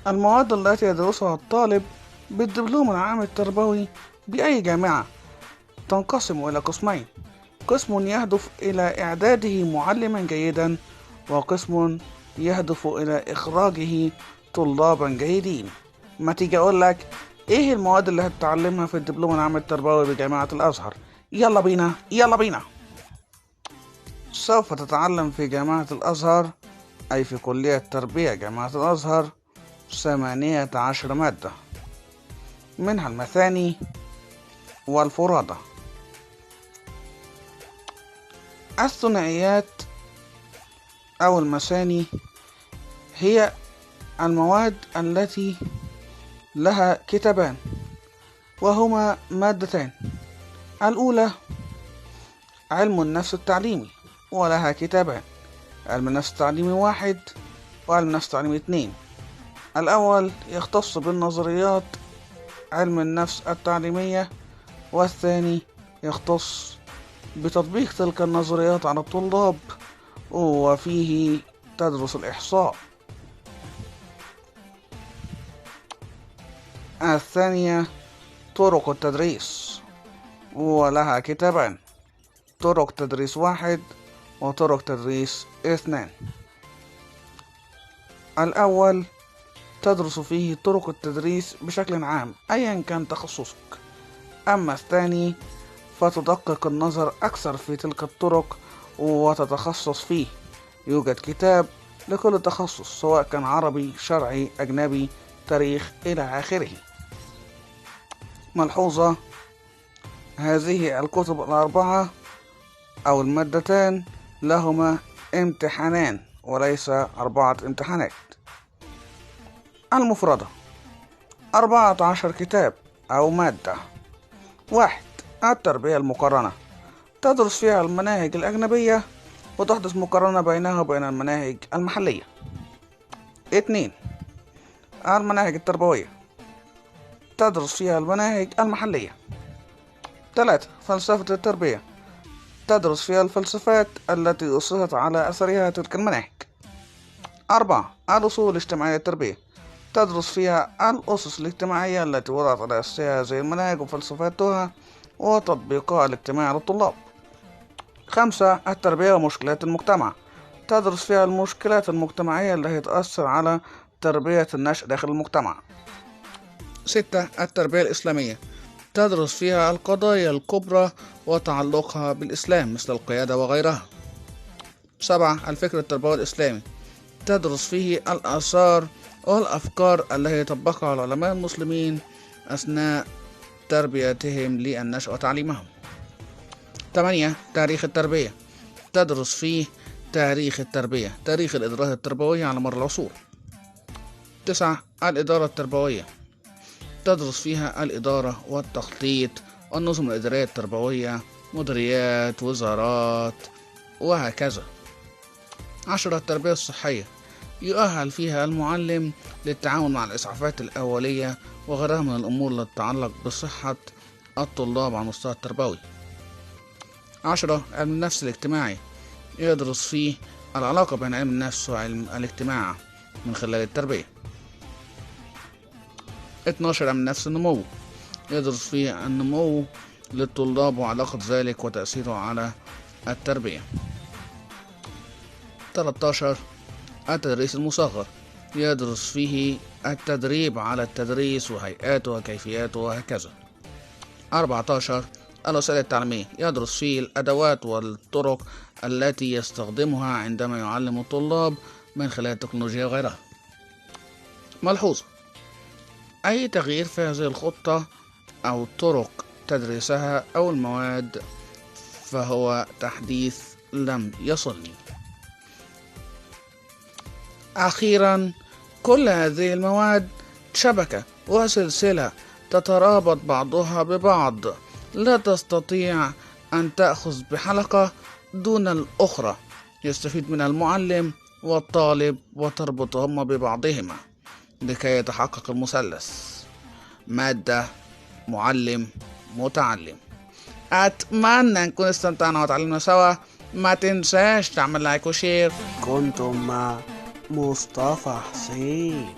المواد التي يدرسها الطالب بالدبلوم العام التربوي بأي جامعة تنقسم إلى قسمين: قسم يهدف إلى إعداده معلما جيدا، وقسم يهدف إلى إخراجه طلابا جيدين. ما تيجي أقول لك إيه المواد اللي هتتعلمها في الدبلوم العام التربوي بجامعة الأزهر؟ يلا بينا يلا بينا. سوف تتعلم في جامعة الأزهر، أي في كلية تربية جامعة الأزهر، 18 مادة، منها المثاني والفرادة. الثنائيات أو المثاني هي المواد التي لها كتابان، وهما مادتان: الأولى علم النفس التعليمي، ولها كتابان: علم النفس التعليمي 1 وعلم النفس التعليمي 2. الأول يختص بالنظريات علم النفس التعليمية، والثاني يختص بتطبيق تلك النظريات على الطلاب، وفيه تدرس الإحصاء. الثانية طرق التدريس، ولها كتابان: طرق تدريس 1 وطرق تدريس 2. الأول تدرس فيه طرق التدريس بشكل عام أيا كان تخصصك، أما الثاني فتدقق النظر أكثر في تلك الطرق وتتخصص فيه. يوجد كتاب لكل تخصص، سواء كان عربي، شرعي، أجنبي، تاريخ إلى آخره. ملحوظة: هذه الكتب الأربعة أو المادتان لهما امتحانان وليس 4 امتحانات. المفردة: 14 كتاب أو مادة. 1. التربية المقارنة، تدرس فيها المناهج الأجنبية وتحدث مقارنة بينها وبين المناهج المحلية. 2. المناهج التربوية، تدرس فيها المناهج المحلية. 3. فلسفة التربية، تدرس فيها الفلسفات التي أسست على أثرها تلك المناهج. 4. الأصول الاجتماعية للتربية، تدرس فيها الأسس الاجتماعية التي وضعت على أساسها هذه المناهج وفلسفتها وتطبيقها الاجتماعي على الطلاب. 5. التربية ومشكلات المجتمع، تدرس فيها المشكلات المجتمعية التي تؤثر على تربية النشء داخل المجتمع. 6. التربية الإسلامية، تدرس فيها القضايا الكبرى وتعلقها بالإسلام مثل القيادة وغيرها. 7. الفكر التربوي الإسلامي، تدرس فيه الآثار والأفكار التي طبقها العلماء المسلمين أثناء تربيتهم للنشء وتعليمهم. 8. تاريخ التربية، تدرس فيه تاريخ التربية، تاريخ الإدارات التربوية على مر العصور. 9. الإدارة التربوية، تدرس فيها الإدارة والتخطيط والنظم الإدارية التربوية، مديريات، وزارات، وهكذا. 10. التربية الصحية، يؤهل فيها المعلم للتعامل مع الإسعافات الأولية وغيرها من الأمور التي تتعلق بصحة الطلاب على المستوى التربوي. 10. علم النفس الاجتماعي، يدرس فيه العلاقة بين علم النفس وعلم الاجتماع من خلال التربية. 12. علم النفس النمو، يدرس فيه النمو للطلاب وعلاقة ذلك وتأثيره على التربية. 13. التدريس المصغر، يدرس فيه التدريب على التدريس وهيئاته وكيفياته وهكذا. 14. الوسائل التعليمية، يدرس فيه الأدوات والطرق التي يستخدمها عندما يعلم الطلاب من خلال التكنولوجيا وغيرها. ملحوظة: أي تغيير في هذه الخطة أو طرق تدريسها أو المواد فهو تحديث لم يصلني. أخيرا، كل هذه المواد شبكة وسلسلة تترابط بعضها ببعض، لا تستطيع أن تأخذ بحلقة دون الأخرى، يستفيد منها المعلم والطالب وتربطهما ببعضهما لكي يتحقق المثلث: مادة، معلم، متعلم. أتمنى نكون استمتعنا وتعلمنا سوا. ما تنساش تعمل لايك وشير. كنتم مع مصطفى حسين.